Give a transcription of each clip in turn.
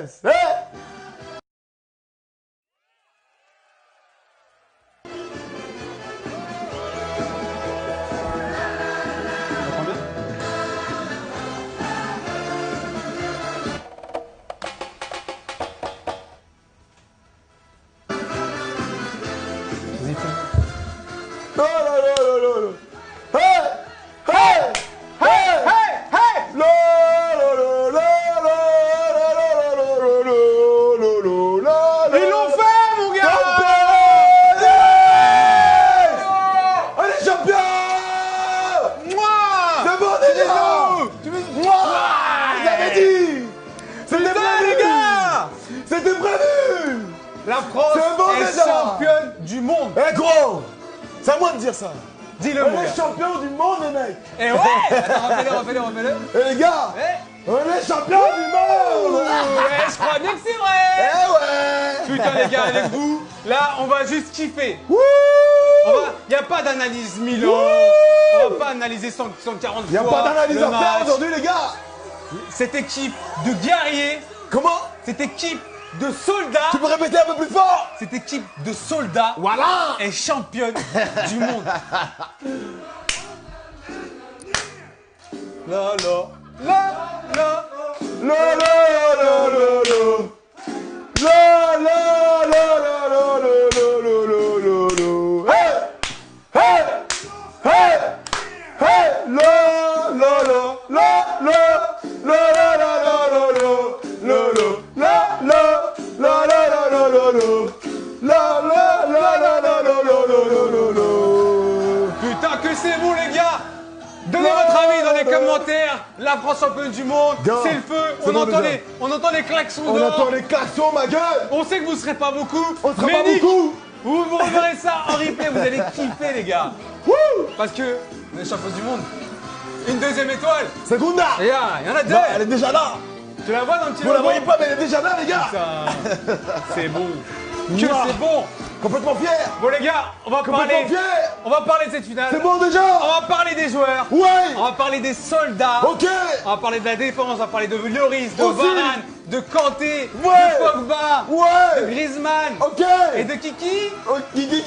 suspense. Eh. Non, non, non, non, non, non. Hey! Hey! Hey! Hey! Hey! Lo, lo, lo, lo, lo, lo, lo, lo, lo, lo, lo. Ils l'ont fait, mon gars! On est champion! Moi! C'est bon déjà! Moi! Je l'avais dit! C'était Putain, prévu! les gars! C'était prévu! La France C'est bon, est déjà. championne du monde! Eh gros! C'est à moi de dire ça! Dis-le, On mon est gars! champion du monde, les mecs! Et ouais! Attends, refais-le! Et les gars! Eh! On est champion du monde! Ouais, je crois bien que c'est vrai! Eh ouais! Putain, les gars, avec vous, là, on va juste kiffer! Wouh! Y a pas d'analyse Milan! On va pas analyser 140 Y'a fois pas d'analyse le à faire match. aujourd'hui, les gars! Cette équipe de guerriers, Comment? cette équipe de soldats, Tu peux répéter un peu plus fort? cette équipe de soldats Voilà! est championne du monde. La la la la. La la la la la! La la la la la la la la la la! Hey! Hey! Hey! Hey! La la la la la! La la la la la la! La la la la la la la la la! La la la la la la la la la! Putain que c'est bon les gars. Donnez votre avis dans les commentaires. La France championne du monde, Gars, c'est le feu. c'est bon, déjà. On entend les klaxons On dehors. entend les klaxons, ma gueule! On sait que vous serez pas beaucoup. On sera mais pas Nick, beaucoup! vous reverrez ça en replay, vous allez kiffer les gars. Wouh! Parce que on est champion du monde. Une deuxième étoile. Segunda! Et il y en a deux. Bah, elle est déjà là! Tu la vois dans le petit Vous la logo? voyez pas, mais elle est déjà là, les gars! Putain, c'est bon. Que Mouah. c'est bon. Complètement fier! Bon les gars, on va Complètement parler. fier! On va parler de cette finale. C'est bon déjà! On va parler des joueurs. Ouais! On va parler des soldats. Ok! On va parler de la défense, on va parler de Lloris, de Aussi. Varane, de Kanté, Ouais. de Pogba, de Ouais! Griezmann Ok! et de Kiki. Oh, Kiki!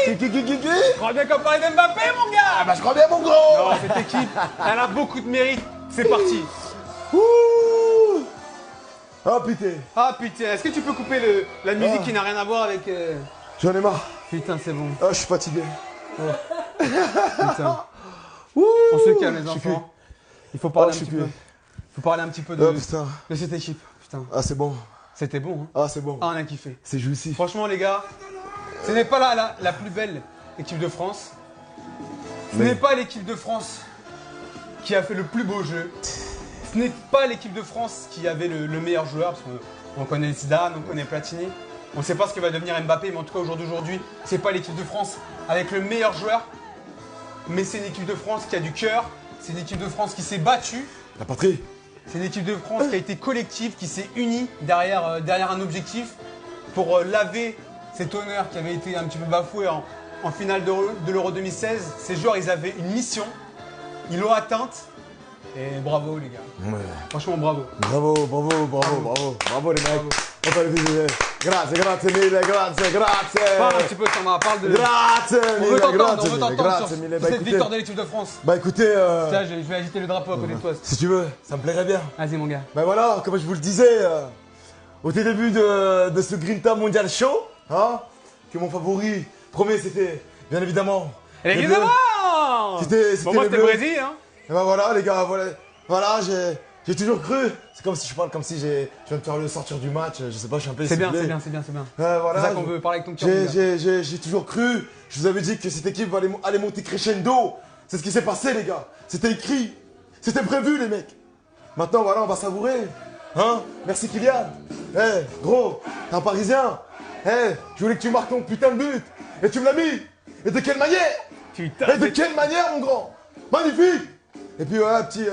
Je crois bien qu'on parlait d'Mbappé, mon gars. Ah bah je crois bien mon gros! Non, cette équipe, elle a beaucoup de mérite. C'est parti. Ouh! Oh putain! Ah putain, est-ce que tu peux couper la musique qui n'a rien à voir avec... J'en ai marre! Putain, c'est bon. Ah, je suis fatigué! Putain. Ouh! On se calme, les Je suis cuit. enfants. Il faut parler Oh, un je petit suis peu. cuit. Il faut parler un petit peu Oh putain! de cette équipe. Putain, Ah c'est bon! c'était bon. Hein. Ah c'est bon! Ah, on a kiffé. C'est jouissif! Franchement, les gars, ce n'est pas la plus belle équipe de France. Ce Mais- n'est pas l'équipe de France qui a fait le plus beau jeu. Ce n'est pas l'équipe de France qui avait le meilleur joueur, parce qu'on connaît Zidane, on connaît Platini. On ne sait pas ce que va devenir Mbappé, mais en tout cas, au jour d'aujourd'hui, c'est pas l'équipe de France avec le meilleur joueur. Mais c'est une équipe de France qui a du cœur. C'est une équipe de France qui s'est battue. La patrie! C'est une équipe de France qui a été collective, qui s'est unie derrière un objectif pour laver cet honneur qui avait été un petit peu bafoué en finale de l'Euro 2016. Ces joueurs, ils avaient une mission, ils l'ont atteinte et bravo les gars. Ouais. Franchement, bravo. Bravo, bravo, bravo, bravo! Bravo les mecs! On peut les féliciter! Grazie, grazie mille, grazie, Parle un grazie! petit peu, Thomas, parle de... Grazie On mille, veut t'entendre, grazie on veut mille, t'entendre grazie sur mille! cette Bah écoutez, victoire de l'équipe de France. bah écoutez, Tiens, je vais agiter le drapeau à côté de toi. si tu veux, ça me plairait bien. Vas-y mon gars. Ben voilà, comme je vous le disais, au tout début de ce Grinta Mondial Show, hein, que mon favori premier c'était bien évidemment. les Bleus. Évidemment. C'était Bon, moi les c'était le Bleus. Brésil, hein. Et ben voilà les gars, voilà j'ai toujours cru. C'est comme si je parle comme si je viens de faire le sortir du match, je sais pas, je suis un peu C'est bien, essoufflé. c'est bien. Voilà, C'est ça qu'on veut parler avec ton cœur. mon gars. j'ai toujours cru, je vous avais dit que cette équipe allait monter crescendo. C'est ce qui s'est passé les gars, c'était écrit, c'était prévu les mecs. Maintenant voilà, on va savourer. Hein? Merci Kylian. Eh, gros, t'es un Parisien. Eh, je voulais que tu marques ton putain de but. Et tu me l'as mis. Et de quelle manière? Putain. Et de quelle manière mon grand? Magnifique. Et puis voilà, petit...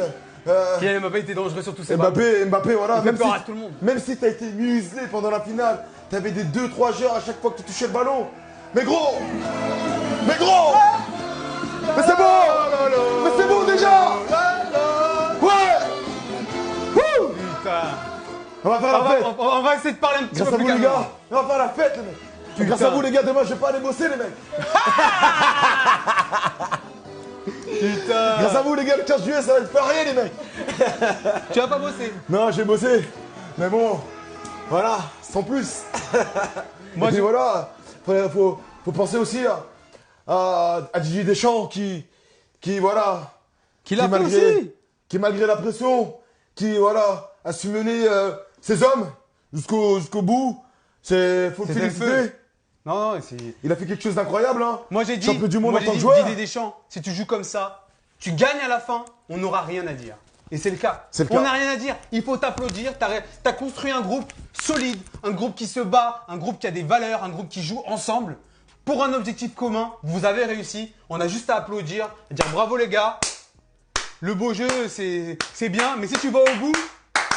Kylian Mbappé était dangereux sur tous ses ballons. Mbappé, voilà. Il fait peur à tout le monde. Même si t'as été muselé pendant la finale, t'avais des 2-3 joueurs à chaque fois que tu touchais le ballon. Mais gros! Mais gros! Mais c'est bon! Mais c'est bon déjà! Ouais! Wouh! Putain. On va faire la fête. On va essayer de parler un petit Grâce peu à plus vous les calmement. gars, on va faire la fête les mecs. Grâce à vous les gars, demain je vais pas aller bosser les mecs. Putain. Grâce à vous les gars, le 15 juillet ça va être férié les mecs. Tu vas pas bosser. Non, j'ai bossé. Mais bon, voilà, sans plus. Moi, Et puis voilà, faut penser aussi à Didier Deschamps qui voilà, Qu'il a fait malgré, aussi. qui malgré la pression, qui voilà, a su mener ses hommes jusqu'au bout. Faut le C'était le féliciter. feu. Non, c'est... Il a fait quelque chose d'incroyable, hein. Moi j'ai dit, Champion du monde moi, en j'ai tant que dit, joueur. Didier Deschamps, si tu joues comme ça, tu gagnes à la fin, on n'aura rien à dire. Et c'est le cas. C'est le On cas. n'a rien à dire. Il faut t'applaudir. T'as construit un groupe solide, un groupe qui se bat, un groupe qui a des valeurs, un groupe qui joue ensemble pour un objectif commun. Vous avez réussi. On a juste à applaudir, à dire bravo les gars. Le beau jeu, c'est bien, mais si tu vas au bout,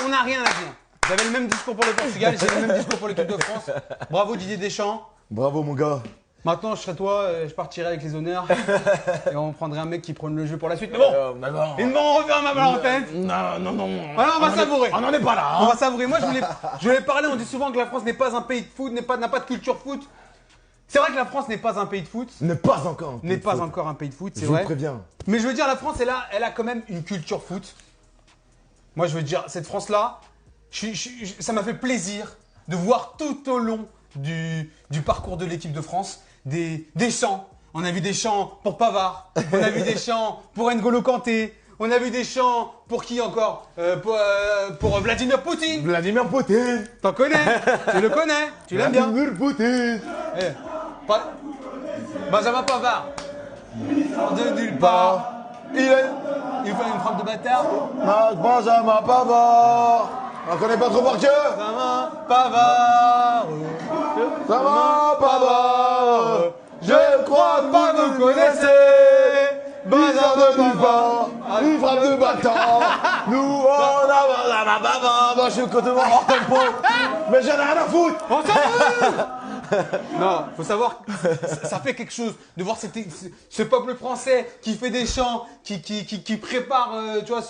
on n'a rien à dire. J'avais le même discours pour le Portugal, j'ai le même discours pour l'équipe de France. Bravo Didier Deschamps. Bravo mon gars. Maintenant, je serais toi, je partirais avec les honneurs et on prendrait un mec qui prenne le jeu pour la suite. Mais bon, ils vont refaire ma balle en tête. Non. Voilà, on va savourer. On n'en est pas là. On Hein. va savourer. Moi, je voulais parler. On dit souvent que la France n'est pas un pays de foot, n'a pas de culture foot. C'est vrai que la France n'est pas un pays de foot, N'est pas encore. n'est pas encore un pays de foot, c'est Je vous vrai. préviens. Mais je veux dire, la France, elle a quand même une culture foot. Moi, je veux dire, cette France-là, ça m'a fait plaisir de voir tout au long du parcours de l'équipe de France des chants. On a vu des chants pour Pavard, on a vu des chants pour N'Golo Kanté, on a vu des chants pour qui encore pour Vladimir Poutine. Vladimir Poutine. T'en connais, tu le connais, tu l'aimes bien. Vladimir Poutine. Eh, Benjamin Pavard, de nulle part, il fait une frappe de bâtard. Benjamin Pavard. On connaît pas trop par cœur. Benjamin Pavard. Benjamin Pavard. Je crois pas que vous connaissez Bizarre de Pavard. Pavard. Une frappe de bâtard. Nous on a Benjamin Pavard. Moi je suis complètement hors tempo. Mais j'en ai rien à foutre. On s'en fout. Non, faut savoir que ça fait quelque chose de voir ce peuple français qui fait des chants, qui prépare tu vois,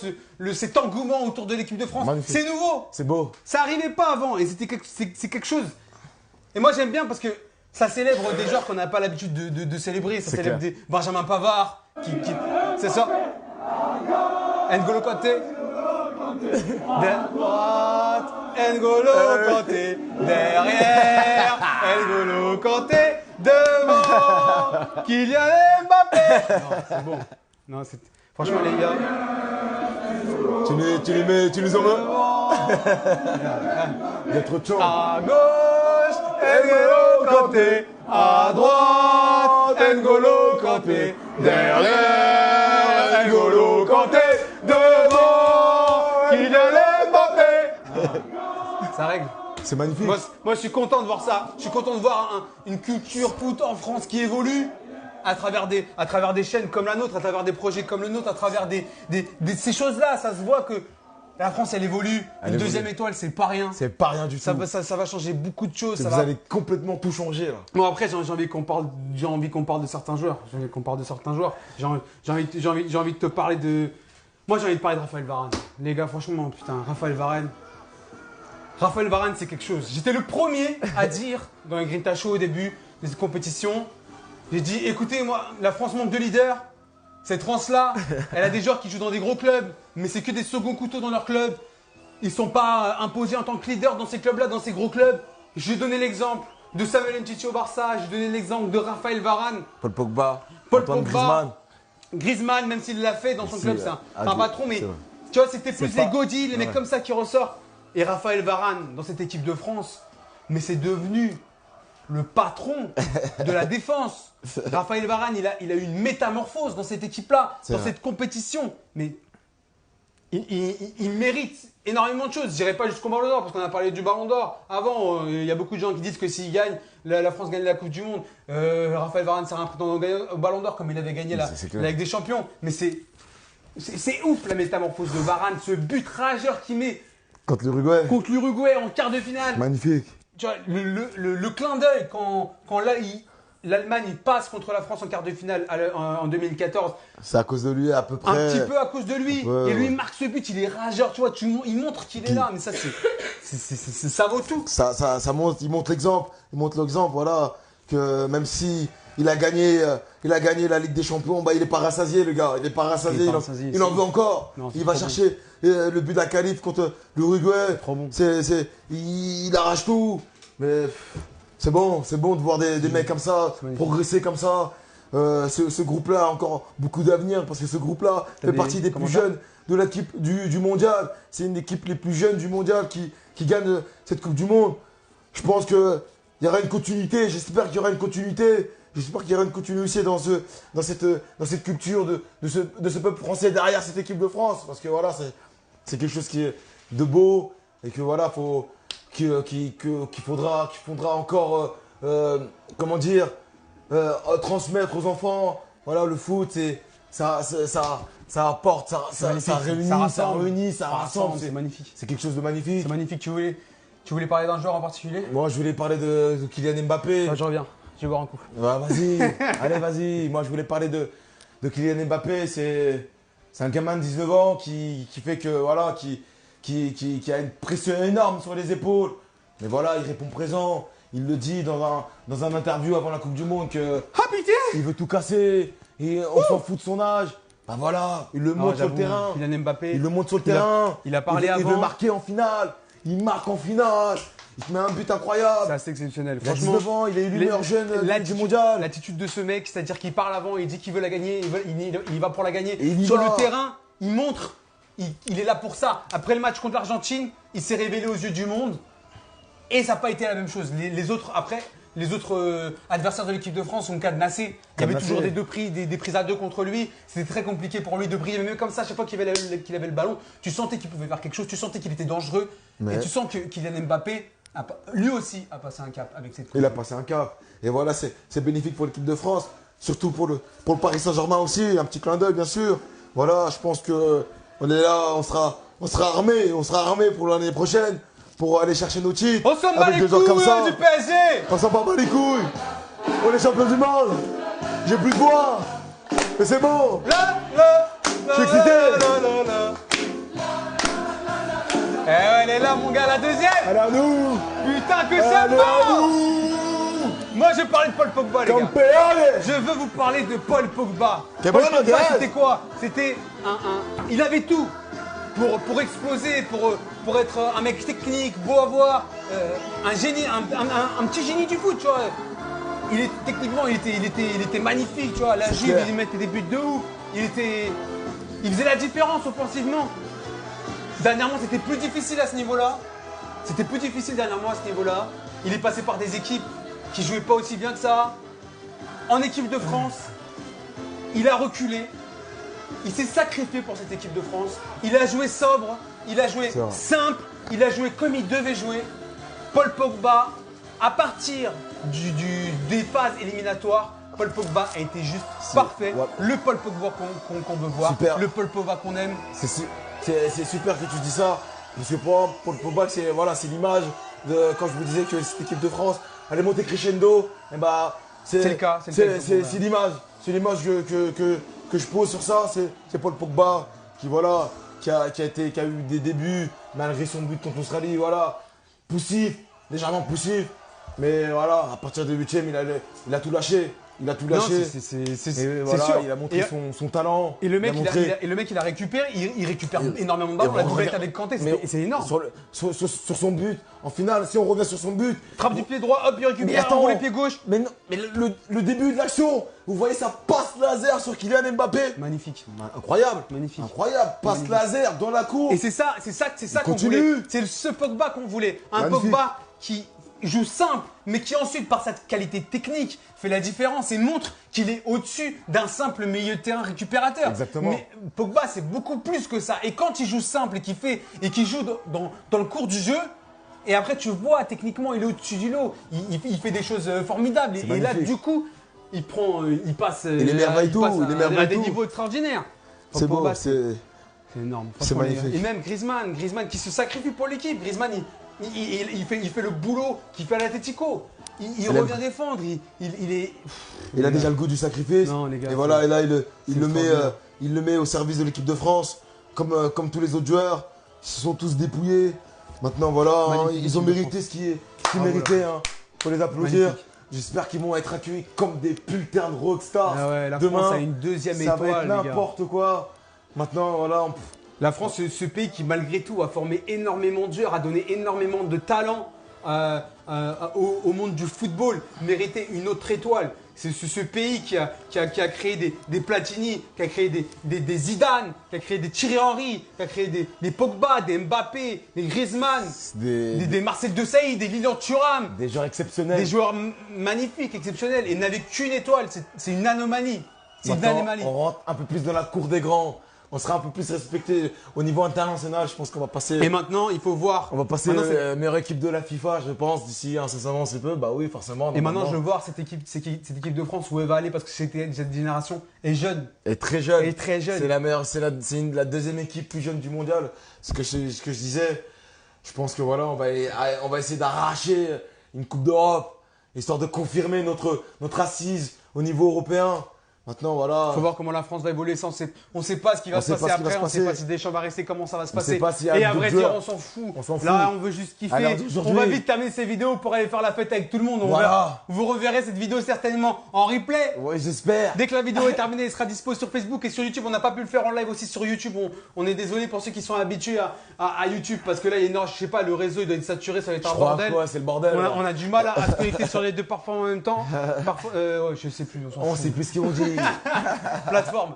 cet engouement autour de l'équipe de France. Magnifique. C'est nouveau. C'est beau. Ça arrivait pas avant et c'est quelque chose. Et moi j'aime bien parce que ça célèbre des joueurs qu'on n'a pas l'habitude de célébrer. Ça C'est célèbre clair. des Benjamin Pavard, c'est ça. N'Golo Kanté. De droite, N'Golo Kanté. Derrière, N'Golo Kanté. Devant, Kylian Mbappé. Non, c'est bon. Non, franchement les gars. Tu les aurais. Il y a trop de chants. À gauche, N'Golo Kanté. À droite, N'Golo Kanté. Derrière, N'Golo Kanté. Devant, Kylian Mbappé. Ça règle. C'est magnifique. Moi, je suis content de voir ça. Je suis content de voir une culture foot en France qui évolue à travers des chaînes comme la nôtre, à travers des projets comme le nôtre, à travers ces choses-là. Ça se voit que la France, elle évolue. Elle Une évolue. deuxième étoile, c'est pas rien. C'est pas rien du tout. Ça va changer beaucoup de choses. Vous allez complètement tout changer là. Bon après j'ai envie qu'on parle de certains joueurs. J'ai envie de te parler de. Moi j'ai envie de parler de Raphaël Varane. Les gars franchement putain Raphaël Varane. Raphaël Varane c'est quelque chose. J'étais le premier à dire dans les Grinta Show au début des compétitions. J'ai dit écoutez moi la France manque de leader. Cette France-là, elle a des joueurs qui jouent dans des gros clubs, mais c'est que des seconds couteaux dans leur club. Ils sont pas imposés en tant que leader dans ces clubs-là, dans ces gros clubs. Je vais donner l'exemple de Samuel Umtiti au Barça, je vais donner l'exemple de Raphaël Varane, Paul Pogba. Paul Antoine Pogba, Griezmann, même s'il l'a fait dans son Si, club, c'est un adieu, patron, mais c'est vrai. tu vois, c'était plus pas- les Gaudi, les mecs Ouais. comme ça qui ressortent. Et Raphaël Varane, dans cette équipe de France, mais c'est devenu le patron de la défense. Raphaël Varane, il a eu une métamorphose dans cette équipe-là, C'est dans vrai. cette compétition. Mais il mérite énormément de choses. Je dirais pas jusqu'au Ballon d'Or, parce qu'on a parlé du Ballon d'Or. Avant, il y a beaucoup de gens qui disent que s'il gagne, la France gagne la Coupe du Monde. Raphaël Varane sera un prétendant au Ballon d'Or comme il avait gagné C'est clair. la Ligue des Champions. Mais c'est ouf la métamorphose de Varane, ce but rageur qu'il met Contre l'Uruguay. contre l'Uruguay en quart de finale. Magnifique. Tu vois, le clin d'œil quand l'Allemagne passe contre la France en quart de finale en 2014, C'est à cause de lui à peu près. un petit peu à cause de lui. Ouais, Et lui ouais. marque ce but, il est rageur, tu vois, il montre qu'il est là. Mais ça, ça vaut tout. Ça montre, il montre l'exemple, voilà, que même si il a gagné la Ligue des Champions, bah il est pas rassasié le gars, il en veut encore. Non, c'est il va trop chercher le but de la qualif contre l'Uruguay. Trop bon. Il arrache tout, mais c'est bon de voir des mecs comme ça progresser comme ça. Ce groupe-là a encore beaucoup d'avenir parce que ce groupe-là fait partie des plus jeunes de l'équipe du mondial. C'est une équipe les plus jeunes du mondial qui gagne cette Coupe du Monde. Je pense qu'il y aura une continuité. J'espère qu'il y aura une continuité. J'espère qu'il y aura une continuité dans cette culture de ce peuple français derrière cette équipe de France. Parce que voilà, c'est quelque chose qui est de beau et que voilà, qu'il faudra encore, comment dire, transmettre aux enfants. Voilà, le foot, ça apporte, ça réunit, ça rassemble. C'est magnifique. C'est quelque chose de magnifique. C'est magnifique. Tu voulais parler d'un joueur en particulier? Moi, je voulais parler de Kylian Mbappé. Je reviens. Je vais boire un coup. Ouais, vas-y, allez, vas-y. Moi, je voulais parler de Kylian Mbappé. C'est un gamin de 19 ans qui fait que, voilà, qui a une pression énorme sur les épaules. Mais voilà, il répond présent. Il le dit dans un interview avant la Coupe du Monde que il veut tout casser et on s'en fout de son âge. Bah voilà, il le montre sur le terrain. Kylian Mbappé. Il le montre sur le terrain. Il a parlé avant. Il veut marquer en finale. Il marque en finale. Il te met un but incroyable. C'est assez exceptionnel. Il a 19 ans, il est élu meilleur jeune du mondial. L'attitude de ce mec, c'est-à-dire qu'il parle avant, il dit qu'il veut la gagner, il va pour la gagner. Et sur le terrain, il montre, il est là pour ça. Après le match contre l'Argentine, il s'est révélé aux yeux du monde. Et ça n'a pas été la même chose. Les autres adversaires de l'équipe de France ont cadenassé. Il y avait toujours des prises à deux contre lui. C'était très compliqué pour lui de briller. Même comme ça, à chaque fois qu'il avait le ballon, tu sentais qu'il pouvait faire quelque chose, tu sentais qu'il était dangereux. Et tu sens que Kylian Mbappé, lui aussi, a passé un cap avec cette coupe. Il a passé un cap. Et voilà, c'est bénéfique pour l'équipe de France. Surtout pour le Paris Saint-Germain aussi. Un petit clin d'œil, bien sûr. Voilà, je pense qu'on est là, on sera armé pour l'année prochaine. Pour aller chercher nos titres. On s'en bat les couilles du PSG. On s'en bat pas les couilles. On est champion du monde. J'ai plus de voix. Mais c'est bon. Je suis excité. Eh ouais, elle est là, mon gars, la deuxième. Elle est à nous. Putain, que c'est bon. Moi, je parlais de Paul Pogba, les gars. Je veux vous parler de Paul Pogba. Paul Pogba, c'était quoi? C'était il avait tout. Pour exploser, pour être un mec technique, beau à voir, un génie, un petit génie du foot, tu vois. Techniquement, il était magnifique, tu vois. La Juve, il mettait des buts de ouf. Il faisait la différence offensivement. Dernièrement, c'était plus difficile à ce niveau-là. Il est passé par des équipes qui jouaient pas aussi bien que ça. En équipe de France, il a reculé. Il s'est sacrifié pour cette équipe de France. Il a joué sobre, il a joué simple, il a joué comme il devait jouer. Paul Pogba, à partir des phases éliminatoires, Paul Pogba a été juste parfait. Ouais. Le Paul Pogba qu'on veut voir, le Paul Pogba qu'on aime. C'est super que tu dis ça. Parce que pour Paul Pogba, c'est l'image de quand je vous disais que cette équipe de France allait monter crescendo. C'est le cas. C'est l'image. C'est l'image que je pose sur ça, c'est Paul Pogba qui a eu des débuts malgré son but contre l'Australie, voilà, légèrement poussif, mais voilà, à partir du 8e, il a tout lâché. C'est voilà, sûr. Il a montré son talent. Et le mec, il a récupéré, il récupère énormément de ballons. La doublette avec Kanté, c'est énorme. Sur son but, en finale, si on revient sur son but. Frappe du pied droit, hop, il récupère, enroule les pieds gauche. Mais le début de l'action, vous voyez ça passe laser sur Kylian Mbappé. Magnifique. Incroyable. Magnifique. Incroyable. Passe laser dans la cour. Et c'est ça qu'on voulait. C'est ce Pogba qu'on voulait. Un Pogba qui joue simple, mais qui ensuite, par sa qualité technique, fait la différence et montre qu'il est au-dessus d'un simple milieu de terrain récupérateur. Exactement. Mais Pogba, c'est beaucoup plus que ça. Et quand il joue simple et qu'il joue dans le cours du jeu, et après tu vois, techniquement, il est au-dessus du lot. Il fait des choses formidables. Et là, du coup, il passe à des niveaux extraordinaires. C'est beau, c'est énorme. C'est magnifique. Et même Griezmann qui se sacrifie pour l'équipe. Griezmann, il fait le boulot qu'il fait à l'Atlético. Il revient défendre. Il a déjà le goût du sacrifice. Non, les gars, et voilà, et là, il le met au service de l'équipe de France. Comme tous les autres joueurs. Ils se sont tous dépouillés. Maintenant, voilà, hein, Magnifique ils ont équipe de mérité ce qu'ils Ah, méritaient. Hein. Faut les applaudir. Magnifique. J'espère qu'ils vont être accueillis comme des putains de rockstars. Ah ouais, la Demain, France a une deuxième ça étoile, va être les gars. n'importe quoi. Maintenant, voilà, La France, c'est ce pays qui, malgré tout, a formé énormément de joueurs, a donné énormément de talent au monde du football, méritait une autre étoile. C'est ce pays qui a créé des Platini, qui a créé des Zidane, qui a créé des Thierry Henry, qui a créé des Pogba, des Mbappé, des Griezmann, des Marcel Desailly, des Lilian Thuram. des joueurs exceptionnels. Des joueurs magnifiques, exceptionnels, et n'avaient qu'une étoile. C'est une anomalie. C'est une Maintenant, anomalie. on rentre un peu plus dans la cour des grands. On sera un peu plus respecté au niveau international. Je pense qu'on va passer. Et maintenant, il faut voir. On va passer Maintenant, meilleure équipe de la FIFA, je pense, d'ici incessamment c'est peu. Bah oui, forcément. Et maintenant, je veux voir cette équipe de France où elle va aller parce que cette génération est jeune. Elle est très jeune. Elle est très jeune. C'est la meilleure, c'est la deuxième équipe plus jeune du mondial. Ce que je disais. Je pense que voilà, on va essayer d'arracher une Coupe d'Europe, histoire de confirmer notre assise au niveau européen. Maintenant, voilà. Il faut voir comment la France va évoluer. On ne sait pas ce qui va se passer après. On ne sait pas si Deschamps va rester, comment ça va se passer. sait pas s'il y a Et à d'autres vrai dire, joueurs. on s'en fout. On s'en fout. Là, on veut juste kiffer. Alors, aujourd'hui- On va vite terminer ces vidéos pour aller faire la fête avec tout le monde. Voilà. Vous reverrez cette vidéo certainement en replay. Ouais, j'espère. Dès que la vidéo est terminée, elle sera dispo sur Facebook et sur YouTube. On n'a pas pu le faire en live aussi sur YouTube. On est désolé pour ceux qui sont habitués à YouTube parce que là, je sais pas, le réseau il doit être saturé, ça va être Je un crois bordel. que ouais, c'est le bordel. On a du mal à se connecter sur les deux parfois en même temps. Parfois, ouais, je sais plus. On sait plus ce qu'ils ont dit. Plateforme,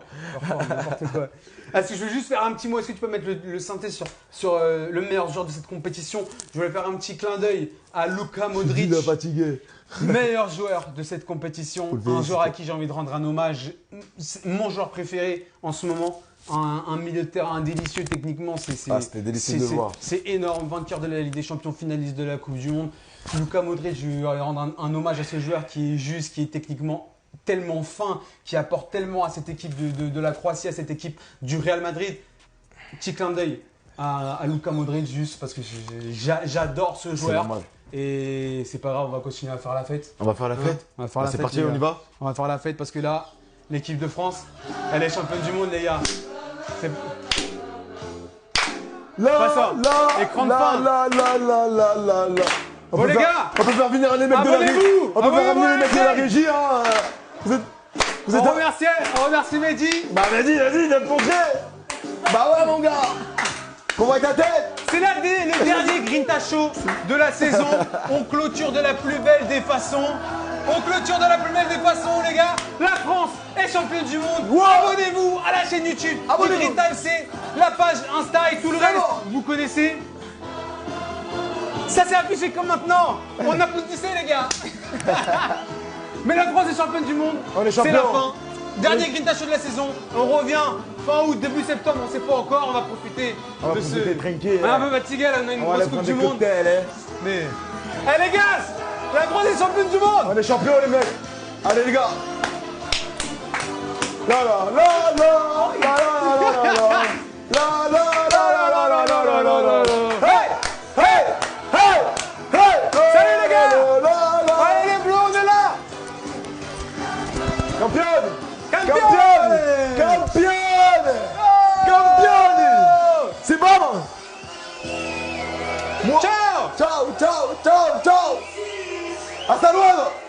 n'importe quoi. Est-ce que je veux juste faire un petit mot? Est-ce que tu peux mettre le synthé sur le meilleur joueur de cette compétition? Je voulais faire un petit clin d'œil à Luka Modric, Il a fatigué. meilleur joueur de cette compétition. Un joueur à qui j'ai envie de rendre un hommage. C'est mon joueur préféré en ce moment. Un milieu de terrain délicieux techniquement. C'était délicieux de voir. C'est énorme. Vainqueur de la Ligue des Champions, finaliste de la Coupe du Monde. Luka Modric, je vais rendre un hommage à ce joueur qui est juste, qui est techniquement tellement fin, qui apporte tellement à cette équipe de la Croatie, à cette équipe du Real Madrid. Petit clin d'œil à Luka Modric juste parce que j'adore ce joueur. normal. Et c'est pas grave, on va continuer à faire la fête. On va faire la fête. On va faire la C'est fête, parti, les on gars. y va. On va faire la fête parce que là, l'équipe de France, elle est championne du monde, les gars. C'est- Pas ça. Écran de fin. Bon, les gars, on peut faire venir les mecs de la régie. abonnez-vous. On peut faire Abonnez-vous venir à les la mecs de la chaîne. régie. Hein. Vous êtes on remercie Mehdi. Bah vas-y, viens te montrer. Bah ouais mon gars. Qu'on voit ta tête. C'est le dernier Grinta Show de la saison. On clôture de la plus belle des façons. Les gars. La France est championne du monde. Wow. Abonnez-vous à la chaîne YouTube. Abonnez-vous. Grinta FC, la page Insta et tout le C'est reste. bon. Vous connaissez. Ça s'est affiché comme maintenant. On applaudissait, les gars. Mais la France est championne du monde. On est C'est champion. la fin. Dernier Grinta Show de la saison. On revient fin août, début septembre. On ne sait pas encore. On va profiter On va de profiter, tranquille, On est un hein. peu fatigué là. On a une On va grosse aller Coupe prendre du des monde. cocktails. Hein. Mais. Eh les gars, la France est championne du monde. On est champions les mecs. Allez les gars. La la la la la la la la la la la la la la la la la. Hey hey hey hey. Salut les gars. Allez les bleus, on est là. Championne. Championne. Championne. Championne. C'est bon. Moi. Ciao. Ciao ciao ciao ciao. Hasta luego.